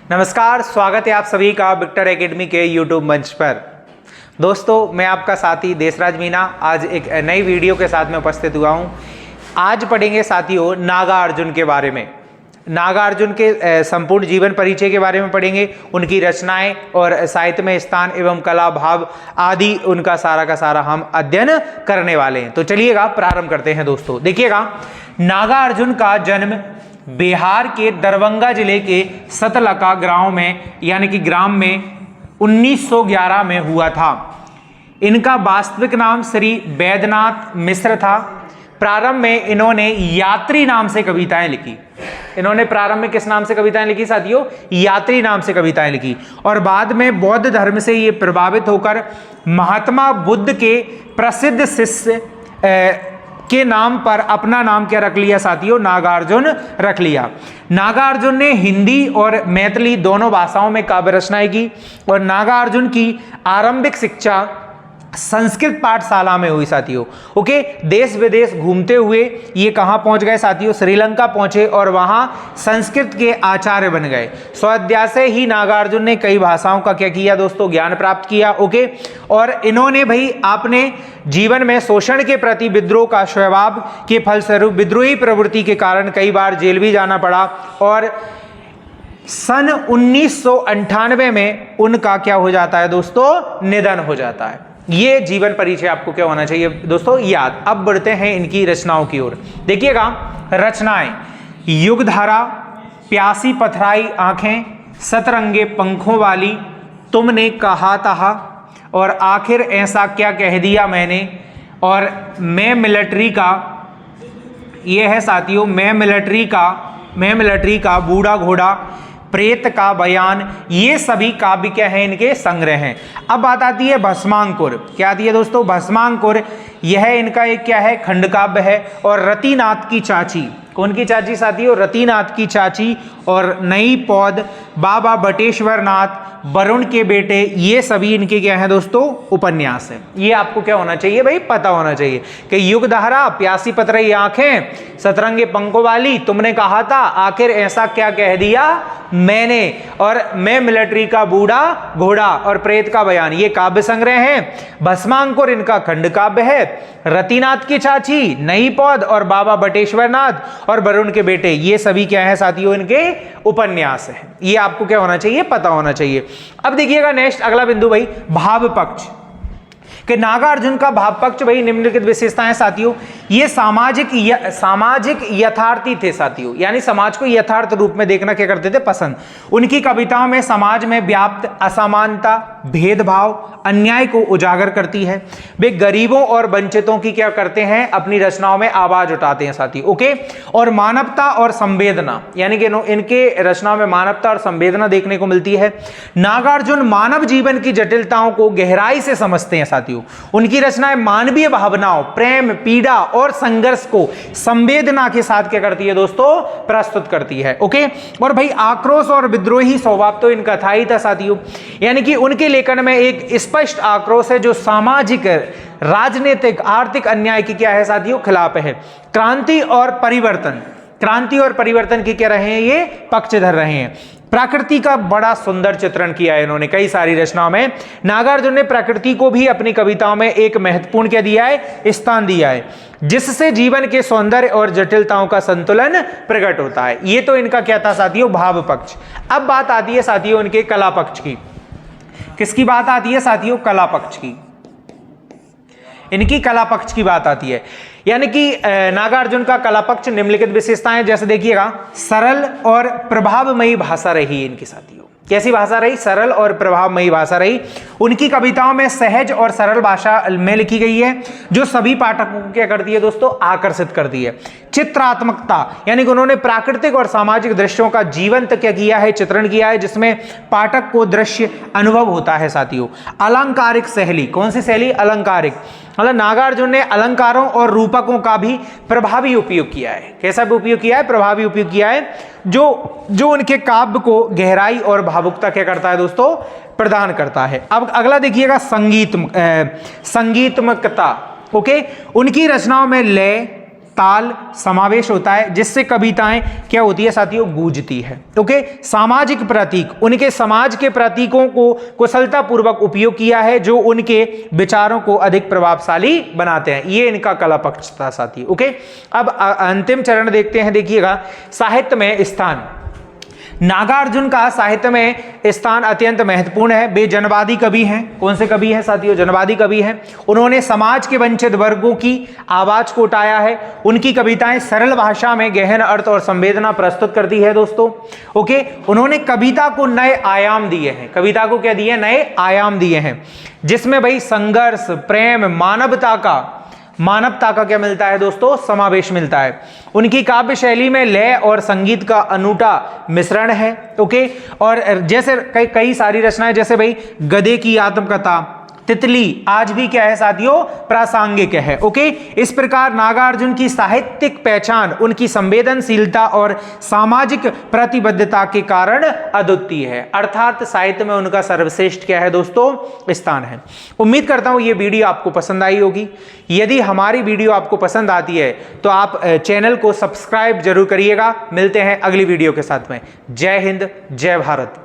नमस्कार, स्वागत है आप सभी का विक्टर एकेडमी के यूट्यूब मंच पर। दोस्तों, मैं आपका साथी देशराज मीना आज एक नई वीडियो के साथ में उपस्थित हुआ हूं। आज पढ़ेंगे साथियों नागार्जुन के बारे में। नागार्जुन के संपूर्ण जीवन परिचय के बारे में पढ़ेंगे, उनकी रचनाएं और साहित्य में स्थान एवं कला भाव आदि उनका सारा का सारा हम अध्ययन करने वाले हैं। तो चलिएगा प्रारंभ करते हैं। दोस्तों देखिएगा, नागार्जुन का जन्म बिहार के दरभंगा जिले के सतलका गांव में यानी कि ग्राम में 1911 में हुआ था। इनका वास्तविक नाम श्री वैद्यनाथ मिश्र था। प्रारंभ में इन्होंने यात्री नाम से कविताएं लिखी। इन्होंने प्रारंभ में किस नाम से कविताएं लिखी साथियों? यात्री नाम से कविताएं लिखी। और बाद में बौद्ध धर्म से ये प्रभावित होकर महात्मा बुद्ध के प्रसिद्ध शिष्य के नाम पर अपना नाम क्या रख लिया साथियों? नागार्जुन रख लिया। नागार्जुन ने हिंदी और मैथिली दोनों भाषाओं में काव्य रचनाएं की और नागार्जुन की आरंभिक शिक्षा संस्कृत पाठशाला में हुई साथियों। ओके, देश विदेश घूमते हुए ये कहां पहुंच गए साथियों? श्रीलंका पहुंचे और वहां संस्कृत के आचार्य बन गए। स्वाध्याय से ही नागार्जुन ने कई भाषाओं का क्या किया दोस्तों? ज्ञान प्राप्त किया। ओके, और इन्होंने भाई अपने जीवन में शोषण के प्रति विद्रोह का स्वभाव के फलस्वरूप विद्रोही प्रवृत्ति के कारण कई बार जेल भी जाना पड़ा और सन 1998 में उनका क्या हो जाता है दोस्तों? निधन हो जाता है। ये जीवन परिचय आपको क्या होना चाहिए दोस्तों? याद। अब बढ़ते हैं इनकी रचनाओं की ओर। देखिएगा, रचनाएं युगधारा, प्यासी पथराई आंखें, सतरंगे पंखों वाली, तुमने कहा था और आखिर ऐसा क्या कह दिया मैंने, और मैं मिलिट्री का, ये है साथियों मैं मिलिट्री का बूढ़ा घोड़ा, प्रेत का बयान, ये सभी काव्य क्या है? इनके संग्रह हैं। अब बात आती है भस्मांकुर। क्या आती है दोस्तों? भस्मांकुर। यह इनका एक क्या है? खंड काव्य है। और रतिनाथ की चाची, कौन की चाची साथियों? रतिनाथ की चाची और नई पौध, बाबा बटेश्वर नाथ, वरुण के बेटे, ये सभी इनके क्या है दोस्तों? उपन्यास है। ये आपको क्या होना चाहिए भाई? पता होना चाहिए कि युगधारा, प्यासी पतरई आंखें, सतरंगे पंखों वाली, तुमने कहा था, आखिर ऐसा क्या कह दिया मैंने, और मैं मिलिट्री का बूढ़ा घोड़ा और प्रेत का बयान, ये काव्य संग्रह है। भस्मांकुर इनका खंड काव्य है। रतिनाथ की चाची, नई पौध और बाबा बटेश्वर नाथ और वरुण के बेटे, ये सभी क्या है साथियों? इनके उपन्यास है। ये आपको क्या होना चाहिए? पता होना चाहिए। अब देखिएगा नेक्स्ट अगला बिंदु भाई, भाव पक्ष। कि नागार्जुन का भाव पक्ष भाई निम्नलिखित विशेषताएं साथियों। ये सामाजिक यथार्थी थे साथियों, यानी समाज को यथार्थ रूप में देखना क्या करते थे? पसंद। उनकी कविताओं में समाज में व्याप्त असमानता, भेदभाव, अन्याय को उजागर करती है। वे गरीबों और वंचितों की क्या करते हैं? अपनी रचनाओं में आवाज उठाते हैं साथी। ओके, और मानवता और संवेदना, यानी कि इनके रचनाओं में मानवता और संवेदना देखने को मिलती है। नागार्जुन मानव जीवन की जटिलताओं को गहराई से समझते हैं साथियों। उनकी रचनाएं मानवीय भावनाओं, प्रेम, पीड़ा और संघर्ष को संवेदना के साथ क्या करती है दोस्तों? प्रस्तुत करती है। ओके, और भाई आक्रोश और विद्रोही स्वभाव तो इनका था ही था साथियों, यानी कि उनके लेखन में एक स्पष्ट आक्रोश है जो सामाजिक, राजनीतिक, आर्थिक अन्याय की क्या है साथियों? खिलाफ है। क्रांति और परिवर्तन की क्या रहे हैं? ये पक्षधर रहे हैं। प्रकृति का बड़ा सुंदर चित्रण किया है इन्होंने कई सारी रचनाओं में। नागार्जुन ने प्रकृति को भी अपनी कविताओं में एक महत्वपूर्ण क्या दिया है? स्थान दिया है, जिससे जीवन के सौंदर्य और जटिलताओं का संतुलन प्रकट होता है। ये तो इनका क्या था साथियों? भाव पक्ष। अब बात आती है साथियों इनके कला पक्ष की। किसकी बात आती है साथियों? कला पक्ष की। इनकी कला पक्ष की बात आती है, यानी कि नागार्जुन का कला पक्ष निम्नलिखित विशेषताएं, जैसे देखिएगा, सरल और प्रभावमयी भाषा रही इनकी साथियों। कैसी भाषा रही? सरल और प्रभावमयी भाषा रही। उनकी कविताओं में सहज और सरल भाषा में लिखी गई है जो सभी पाठकों को क्या करती है दोस्तों? आकर्षित करती है। चित्रात्मकता, यानी कि उन्होंने प्राकृतिक और सामाजिक दृश्यों का जीवंत क्या किया है? चित्रण किया है, जिसमें पाठक को दृश्य अनुभव होता है साथियों। अलंकारिक शैली, कौन सी शैली? अलंकारिक। मतलब नागार्जुन ने अलंकारों और रूपकों का भी प्रभावी उपयोग किया है। कैसा भी उपयोग किया है? प्रभावी उपयोग किया है, जो उनके काव्य को गहराई और भावुकता क्या करता है दोस्तों? प्रदान करता है। अब अगला देखिएगा, संगीतमकता। ओके, उनकी रचनाओं में लय, ताल समावेश होता है, जिससे कविताएं क्या होती है साथियों, गूंजती है। ओके, सामाजिक प्रतीक, उनके समाज के प्रतीकों को कुशलतापूर्वक उपयोग किया है जो उनके विचारों को अधिक प्रभावशाली बनाते हैं। ये इनका कला पक्ष था साथियों। ओके, अब अंतिम चरण देखते हैं। देखिएगा, साहित्य में स्थान। नागार्जुन का साहित्य में स्थान अत्यंत महत्वपूर्ण है। वे जनवादी कवि हैं। कौन से कवि हैं साथियों? जनवादी कवि हैं। उन्होंने समाज के वंचित वर्गों की आवाज को उठाया है। उनकी कविताएं सरल भाषा में गहन अर्थ और संवेदना प्रस्तुत करती है दोस्तों। ओके, उन्होंने कविता को नए आयाम दिए हैं। कविता को क्या दिए? नए आयाम दिए हैं, जिसमें भाई संघर्ष, प्रेम, मानवता का क्या मिलता है दोस्तों? समावेश मिलता है। उनकी काव्य शैली में लय और संगीत का अनूठा मिश्रण है। ओके, और जैसे कई सारी रचनाएं, जैसे भाई गधे की आत्मकथा, तितली, आज भी क्या है साथियों? प्रासंगिक है। ओके, इस प्रकार नागार्जुन की साहित्यिक पहचान उनकी संवेदनशीलता और सामाजिक प्रतिबद्धता के कारण अद्वितीय है। अर्थात साहित्य में उनका सर्वश्रेष्ठ क्या है दोस्तों? स्थान है। उम्मीद करता हूं ये वीडियो आपको पसंद आई होगी। यदि हमारी वीडियो आपको पसंद आती है तो आप चैनल को सब्सक्राइब जरूर करिएगा। मिलते हैं अगली वीडियो के साथ में। जय हिंद, जय भारत।